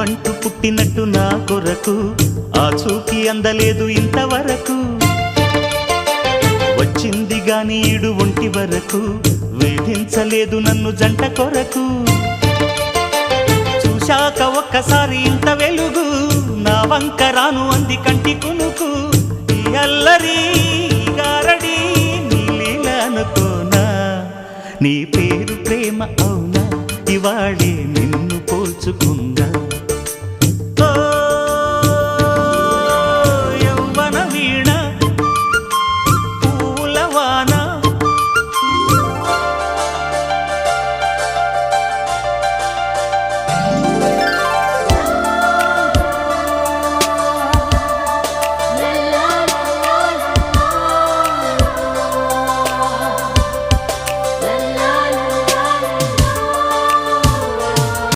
నువ్వంటూ పుట్టినట్టు నా కొరకు ఆ చూకి అందలేదు ఇంతవరకు వచ్చింది గాని ఈడు ఒంటి వరకు వేధించలేదు నన్ను జంట కొరకు చూశాక ఒక్కసారి ఇంత వెలుగు నా వంక రాను అంది కంటి కునుకు ఈ అల్లరి గారడి నీలీల అనుకోనా నీ పేరు ప్రేమ అవునా ఇవాళే నిన్ను పోల్చుకుందా